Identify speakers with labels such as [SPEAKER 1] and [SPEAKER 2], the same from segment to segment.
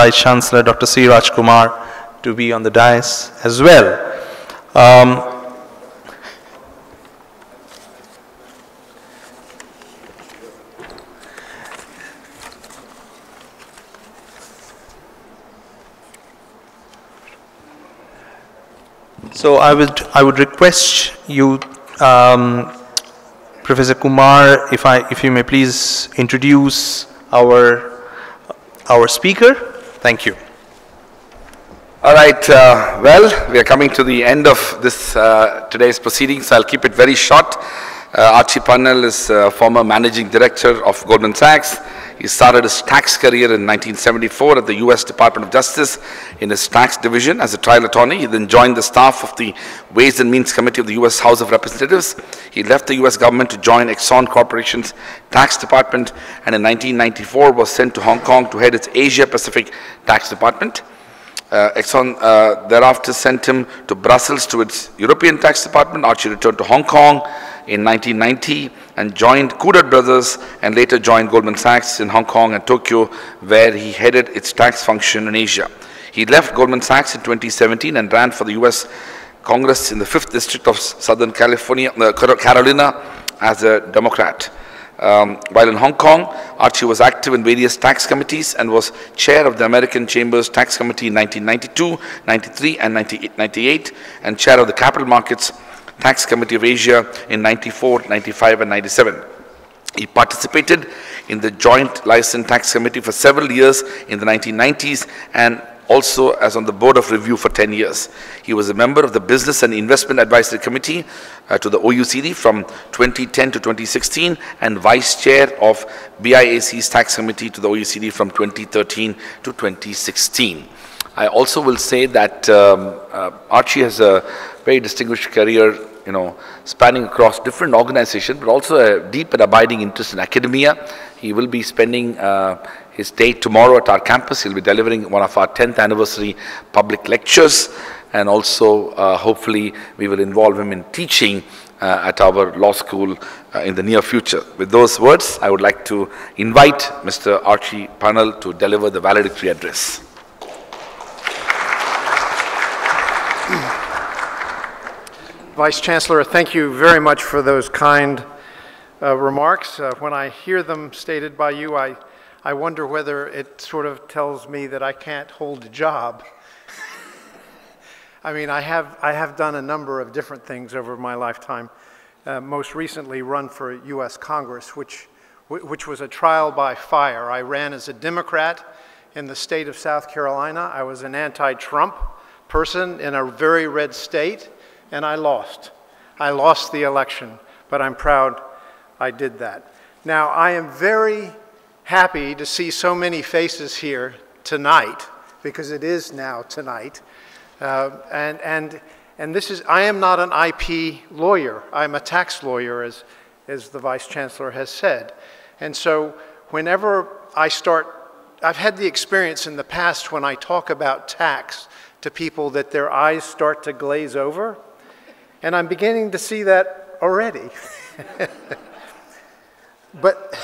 [SPEAKER 1] Vice Chancellor Dr. C. Rajkumar to be on the dais as well. So I would request you, Professor Kumar, if you may please introduce our speaker. Thank you.
[SPEAKER 2] All right. Well, we are coming to the end of this today's proceedings. I'll keep it very short. Archie Pannal is former managing director of Goldman Sachs. He started his tax career in 1974 at the U.S. Department of Justice in his tax division as a trial attorney. He then joined the staff of the Ways and Means Committee of the U.S. House of Representatives. He left the U.S. government to join Exxon Corporation's tax department, and in 1994 was sent to Hong Kong to head its Asia Pacific tax department. Exxon thereafter sent him to Brussels to its European tax department. Archie returned to Hong Kong in 1990 and joined Coudat Brothers, and later joined Goldman Sachs in Hong Kong and Tokyo, where he headed its tax function in Asia. He left Goldman Sachs in 2017 and ran for the U.S. Congress in the 5th District of Southern Carolina as a Democrat. While in Hong Kong, Archie was active in various tax committees and was chair of the American Chamber's Tax Committee in 1992, 93, and 98, and chair of the Capital Markets Tax Committee of Asia in 94, 95, and 97. He participated in the Joint License Tax Committee for several years in the 1990s and also as on the Board of Review for 10 years. He was a member of the Business and Investment Advisory Committee to the OECD from 2010 to 2016 and Vice Chair of BIAC's Tax Committee to the OECD from 2013 to 2016. I also will say that Archie has a very distinguished career, spanning across different organizations, but also a deep and abiding interest in academia. He will be spending his day tomorrow at our campus. He'll be delivering one of our 10th anniversary public lectures, and also hopefully we will involve him in teaching at our law school in the near future. With those words, I would like to invite Mr. Archie Pannal to deliver the valedictory address.
[SPEAKER 3] Vice Chancellor, thank you very much for those kind remarks. When I hear them stated by you, I wonder whether it sort of tells me that I can't hold a job. I mean, I have done a number of different things over my lifetime. Most recently run for U.S. Congress, which was a trial by fire. I ran as a Democrat in the state of South Carolina. I was an anti-Trump person in a very red state, and I lost. I lost the election, but I'm proud I did that. Now, I am very happy to see so many faces here tonight, because it is now tonight. And this is, I am not an IP lawyer. I'm a tax lawyer, as the Vice Chancellor has said. And so whenever I've had the experience in the past when I talk about tax to people that their eyes start to glaze over, and I'm beginning to see that already. But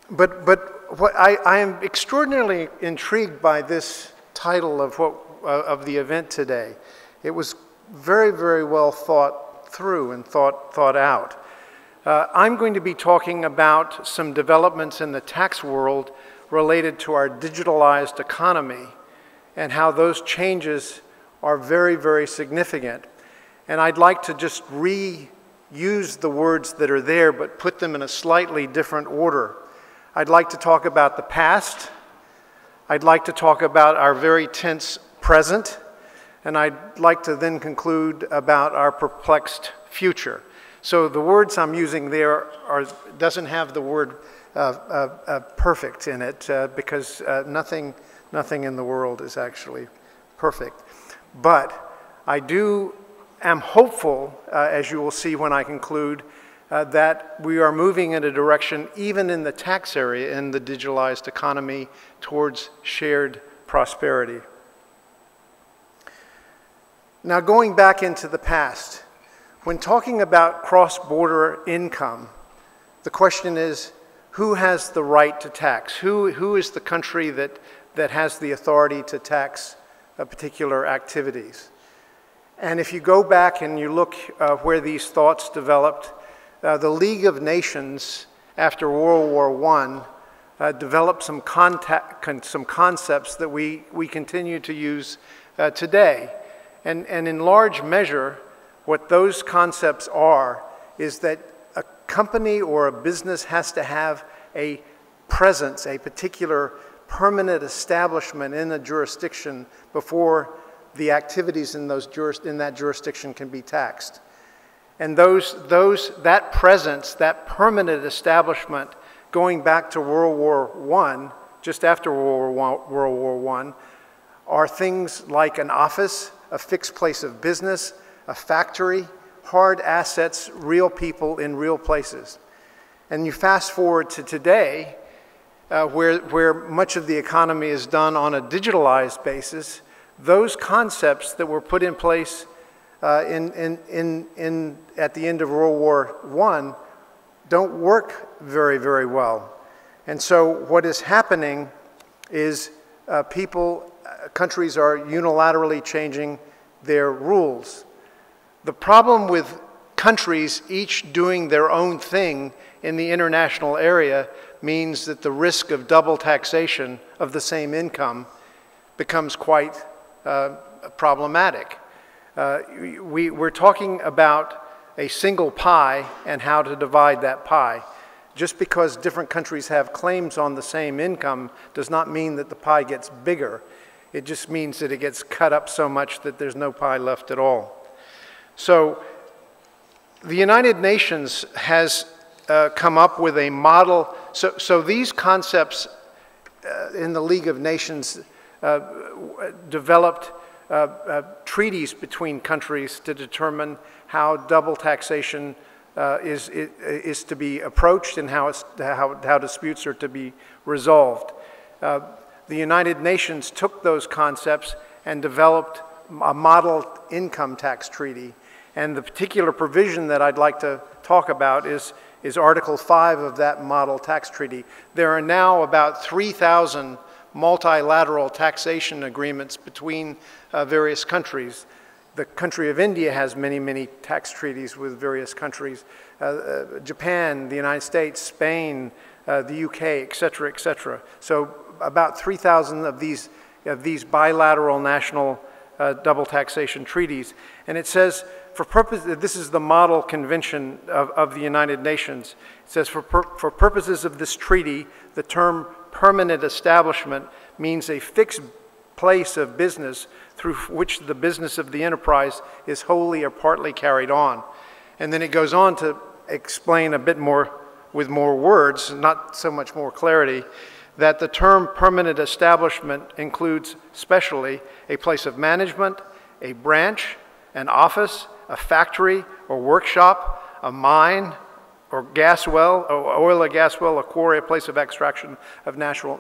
[SPEAKER 3] what I am extraordinarily intrigued by this title of the event today. It was very, very well thought through and thought out. I'm going to be talking about some developments in the tax world related to our digitalized economy and how those changes are very, very significant. And I'd like to just reuse the words that are there, but put them in a slightly different order. I'd like to talk about the past. I'd like to talk about our very tense present. And I'd like to then conclude about our perplexed future. So the words I'm using there doesn't have the word perfect in it, because nothing in the world is actually perfect. But I am hopeful, as you will see when I conclude, that we are moving in a direction, even in the tax area, in the digitalized economy, towards shared prosperity. Now, going back into the past, when talking about cross-border income, the question is, who has the right to tax? Who is the country that has the authority to tax particular activities? And if you go back and you look where these thoughts developed, the League of Nations after World War I developed some concepts that we continue to use today. And in large measure, what those concepts are is that a company or a business has to have a presence, a particular permanent establishment in a jurisdiction before the activities in that jurisdiction can be taxed. And that presence, that permanent establishment, going back to World War I, just after World War I, are things like an office, a fixed place of business, a factory, hard assets, real people in real places. And you fast forward to today, where much of the economy is done on a digitalized basis, those concepts that were put in place at the end of World War I don't work very, very well. And so what is happening is countries are unilaterally changing their rules. The problem with countries each doing their own thing in the international area means that the risk of double taxation of the same income becomes quite problematic. We're talking about a single pie and how to divide that pie. Just because different countries have claims on the same income does not mean that the pie gets bigger. It just means that it gets cut up so much that there's no pie left at all. So the United Nations has come up with a model. So these concepts in the League of Nations developed treaties between countries to determine how double taxation is to be approached and how disputes are to be resolved. The United Nations took those concepts and developed a model income tax treaty. And the particular provision that I'd like to talk about is Article 5 of that model tax treaty. There are now about 3,000 multilateral taxation agreements between various countries. The country of India has many, many tax treaties with various countries. Japan, the United States, Spain, the UK, et cetera, et cetera. So about 3,000 of these bilateral national double taxation treaties. And it says, this is the model convention of the United Nations. It says, for purposes of this treaty, the term permanent establishment means a fixed place of business through which the business of the enterprise is wholly or partly carried on. And then it goes on to explain a bit more with more words, not so much more clarity, that the term permanent establishment includes specially a place of management, a branch, an office, a factory or workshop, a mine or gas well, or oil or gas well, a quarry, a place of extraction of natural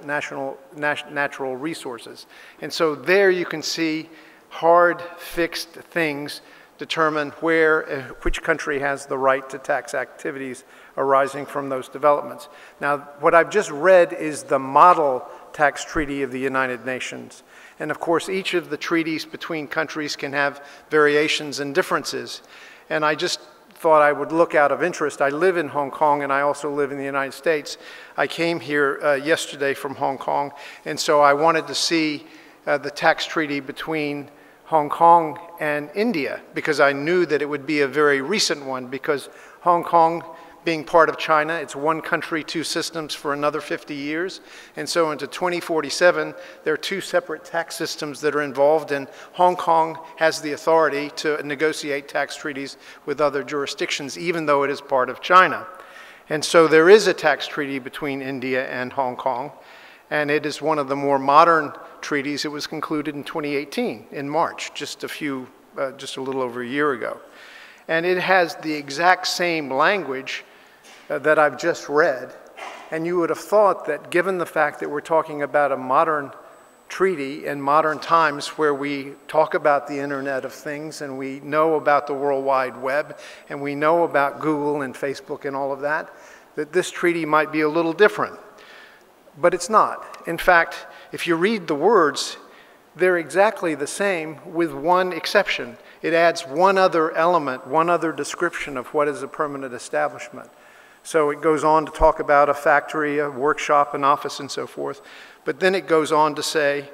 [SPEAKER 3] resources. And so there you can see hard, fixed things determine which country has the right to tax activities arising from those developments. Now, what I've just read is the model tax treaty of the United Nations. And of course, each of the treaties between countries can have variations and differences. And I just thought I would look out of interest. I live in Hong Kong and I also live in the United States. I came here yesterday from Hong Kong, and so I wanted to see the tax treaty between Hong Kong and India, because I knew that it would be a very recent one, because Hong Kong being part of China, it's one country, two systems for another 50 years. And so into 2047, there are two separate tax systems that are involved, and Hong Kong has the authority to negotiate tax treaties with other jurisdictions, even though it is part of China. And so there is a tax treaty between India and Hong Kong, and it is one of the more modern treaties. It was concluded in 2018, in March, just a little over a year ago. And it has the exact same language that I've just read. And you would have thought that, given the fact that we're talking about a modern treaty in modern times where we talk about the Internet of Things and we know about the World Wide Web and we know about Google and Facebook and all of that, that this treaty might be a little different. But it's not. In fact, if you read the words, they're exactly the same with one exception. It adds one other element, one other description of what is a permanent establishment. So it goes on to talk about a factory, a workshop, an office, and so forth. But then it goes on to say,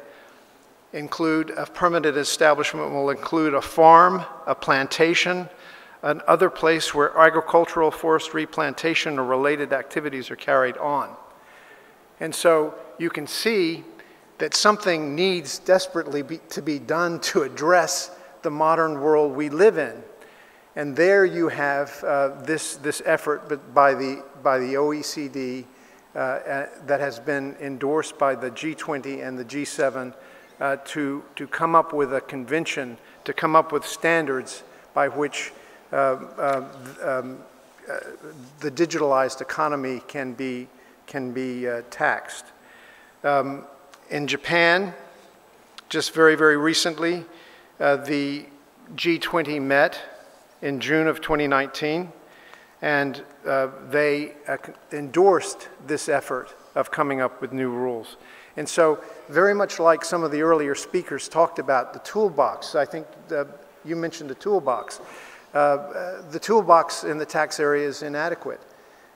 [SPEAKER 3] include a permanent establishment will include a farm, a plantation, another place where agricultural, forestry, plantation, or related activities are carried on. And so you can see that something needs desperately to be done to address the modern world we live in. And there you have this effort by the OECD that has been endorsed by the G20 and the G7 to come up with a convention, to come up with standards by which the digitalized economy can be taxed. In Japan, just very, very recently, the G20 met in June of 2019, and they endorsed this effort of coming up with new rules. And so, very much like some of the earlier speakers talked about the toolbox, I think you mentioned the toolbox. The toolbox in the tax area is inadequate.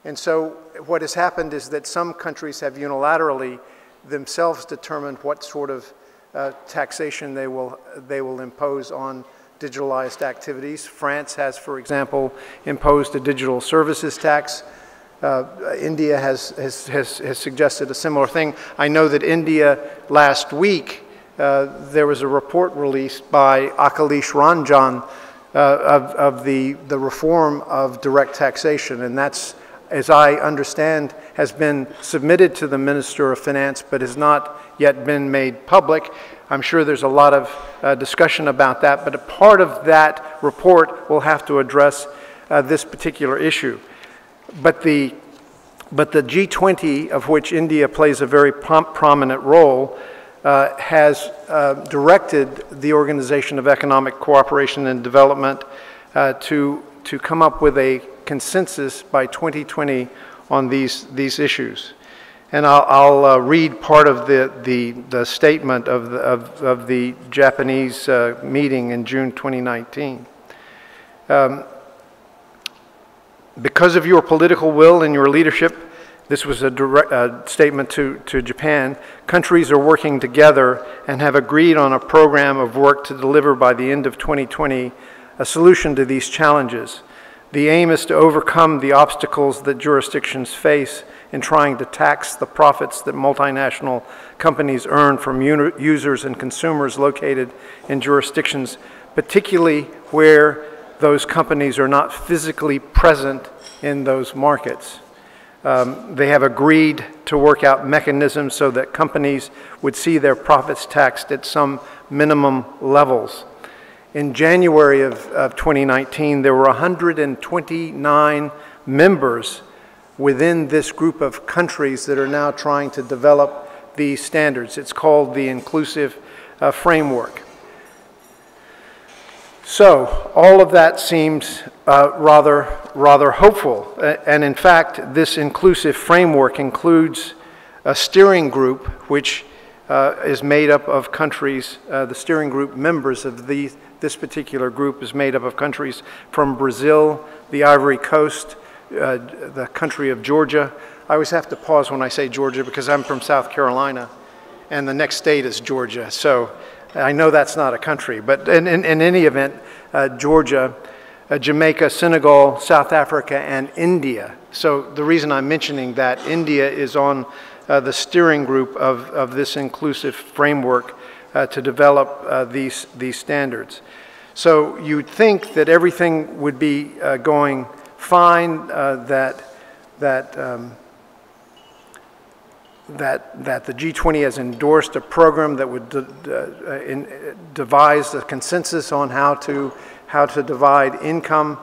[SPEAKER 3] And so what has happened is that some countries have unilaterally themselves determined what sort of taxation they will impose on digitalized activities. France has, for example, imposed a digital services tax. India has suggested a similar thing. I know that India last week, there was a report released by Akhilesh Ranjan of the reform of direct taxation, and that's, as I understand, has been submitted to the Minister of Finance but has not yet been made public. I'm sure there's a lot of discussion about that, but a part of that report will have to address this particular issue. But the G20, of which India plays a very prominent role, has directed the Organization of Economic Cooperation and Development to come up with a consensus by 2020 on these issues. And I'll read part of the statement of the Japanese meeting in June 2019. Because of your political will and your leadership, this was a direct statement to Japan, countries are working together and have agreed on a program of work to deliver by the end of 2020 a solution to these challenges. The aim is to overcome the obstacles that jurisdictions face in trying to tax the profits that multinational companies earn from users and consumers located in jurisdictions, particularly where those companies are not physically present in those markets. They have agreed to work out mechanisms so that companies would see their profits taxed at some minimum levels. In January of 2019, there were 129 members within this group of countries that are now trying to develop these standards. It's called the Inclusive Framework. So all of that seems rather hopeful. And in fact, this inclusive framework includes a steering group which is made up of countries, the steering group members of this particular group is made up of countries from Brazil, the Ivory Coast, the country of Georgia. I always have to pause when I say Georgia because I'm from South Carolina and the next state is Georgia. So I know that's not a country, but in any event, Georgia, Jamaica, Senegal, South Africa, and India. So the reason I'm mentioning that, India is on the steering group of this inclusive framework to develop these standards. So you'd think that everything would be going fine, that the G20 has endorsed a program that would devise a consensus on how to divide income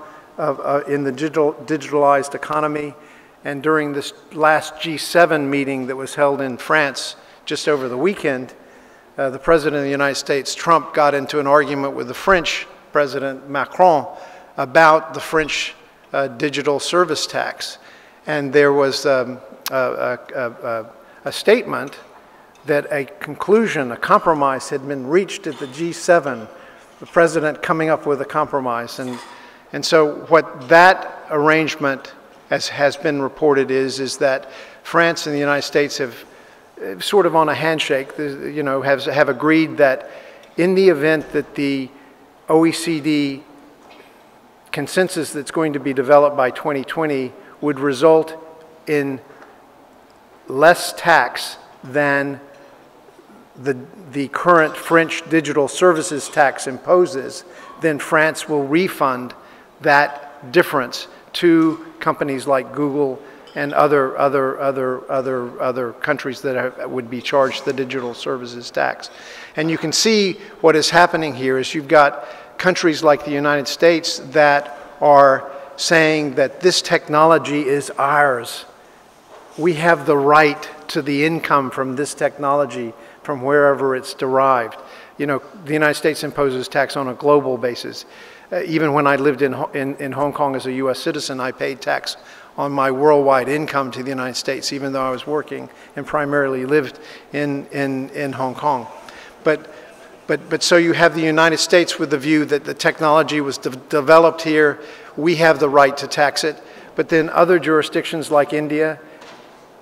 [SPEAKER 3] in the digitalized economy. And during this last G7 meeting that was held in France just over the weekend, the President of the United States, Trump, got into an argument with the French President Macron about the French digital service tax. And there was a statement that a conclusion, a compromise had been reached at the G7, the president coming up with a compromise. And so what that arrangement, as has been reported, is that France and the United States have sort of on a handshake, you know, have agreed that in the event that the OECD consensus that's going to be developed by 2020 would result in less tax than the current French digital services tax imposes, then France will refund that difference to companies like Google and other countries that would be charged the digital services tax. And you can see what is happening here is you've got countries like the United States that are saying that this technology is ours. We have the right to the income from this technology from wherever it's derived. You know, the United States imposes tax on a global basis. Even when I lived in Hong Kong as a US citizen, I paid tax on my worldwide income to the United States, even though I was working and primarily lived in Hong Kong. But so you have the United States with the view that the technology was developed here, we have the right to tax it, but then other jurisdictions like India,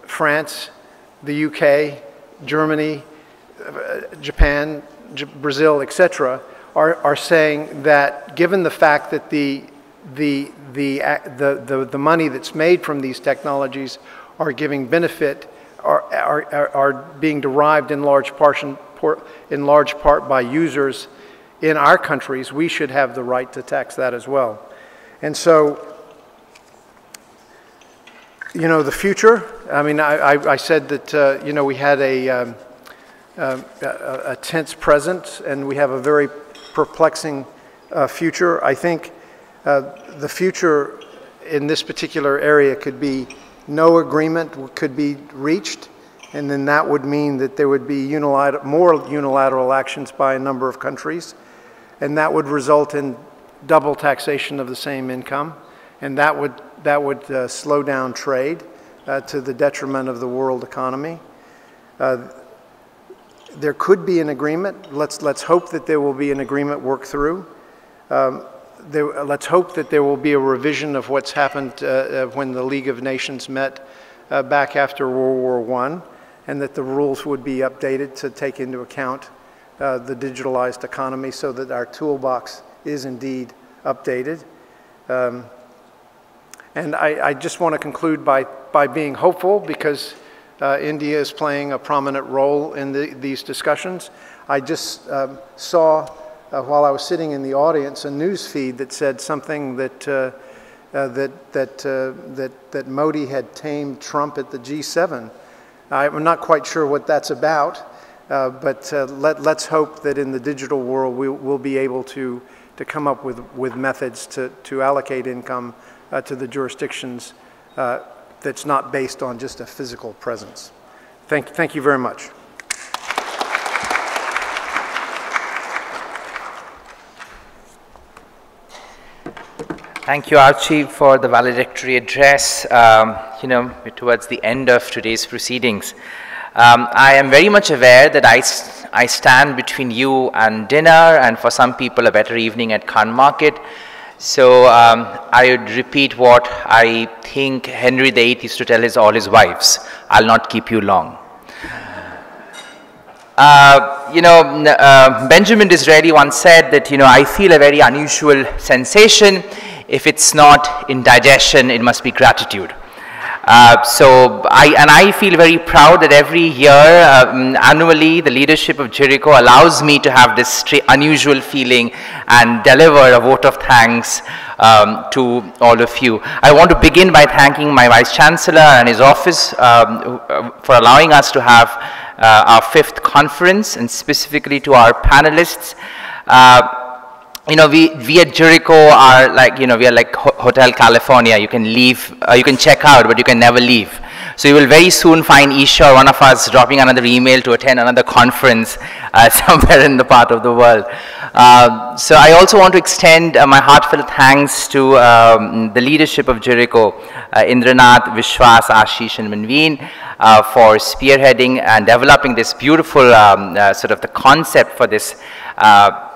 [SPEAKER 3] France, the UK, Germany, Japan, Brazil, etc., are saying that given the fact that the money that's made from these technologies are giving benefit, are being derived in large part by users in our countries, we should have the right to tax that as well. And so, you know, the future, I mean, I said that, you know, we had a tense present and we have a very perplexing future. I think the future in this particular area could be no agreement could be reached, and then that would mean that there would be more unilateral actions by a number of countries, and that would result in double taxation of the same income, and that would slow down trade to the detriment of the world economy. There could be an agreement. Let's hope that there will be an agreement worked through. Let's hope that there will be a revision of what's happened when the League of Nations met back after World War I, and that the rules would be updated to take into account the digitalized economy so that our toolbox is indeed updated. And I just want to conclude by being hopeful because India is playing a prominent role in these discussions. I just saw, while I was sitting in the audience, a news feed that said something that that Modi had tamed Trump at the G7. I'm not quite sure what that's about, but let's hope that in the digital world we'll be able to come up with methods to allocate income to the jurisdictions that's not based on just a physical presence. Thank you very much.
[SPEAKER 4] Thank you, Archie, for the valedictory address, you know, towards the end of today's proceedings. I am very much aware that I stand between you and dinner, and for some people a better evening at Khan Market. So I would repeat what I think Henry VIII used to tell all his wives: I'll not keep you long. You know, Benjamin Disraeli once said that, you know, I feel a very unusual sensation. If it's not indigestion, it must be gratitude. So I feel very proud that every year, annually, the leadership of JIRICO allows me to have this unusual feeling and deliver a vote of thanks to all of you. I want to begin by thanking my Vice Chancellor and his office for allowing us to have our 5th conference, and specifically to our panelists. You know, we at JIRICO are like, you know, we are like Hotel California. You can leave, you can check out, but you can never leave. So you will very soon find Isha or one of us dropping another email to attend another conference somewhere in the part of the world. So I also want to extend my heartfelt thanks to the leadership of JIRICO, Indranath, Vishwas, Ashish and Manveen for spearheading and developing this beautiful sort of the concept for this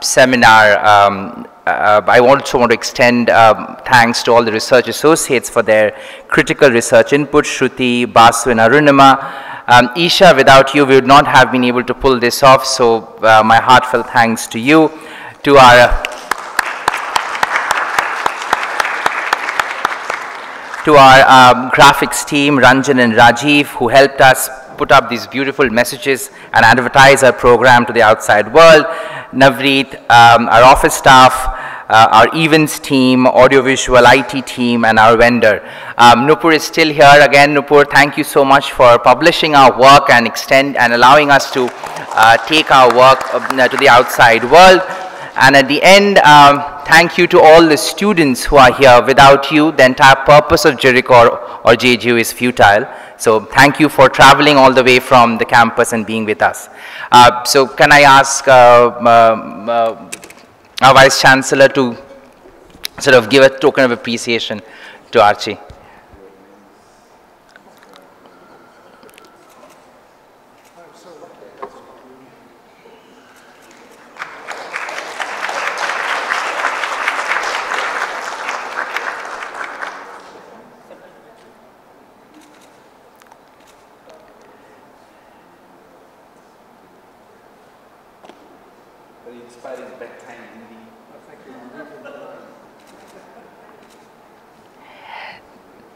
[SPEAKER 4] seminar. I also want to extend thanks to all the research associates for their critical research input, Shruti, Basu and Arunima. Isha, without you, we would not have been able to pull this off, so my heartfelt thanks to you, to our graphics team, Ranjan and Rajiv, who helped us put up these beautiful messages and advertise our program to the outside world. Navreet, our office staff, our events team, audiovisual IT team, and our vendor. Nupur is still here. Again, Nupur, thank you so much for publishing our work and allowing us to take our work to the outside world. And at the end, thank you to all the students who are here. Without you, the entire purpose of JIRICO or JGU is futile. So thank you for traveling all the way from the campus and being with us. So can I ask our Vice Chancellor to sort of give a token of appreciation to Archie?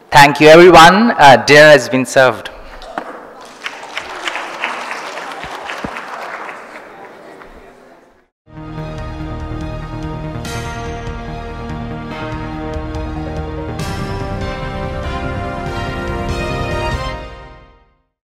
[SPEAKER 4] Thank you, everyone. Dinner has been served.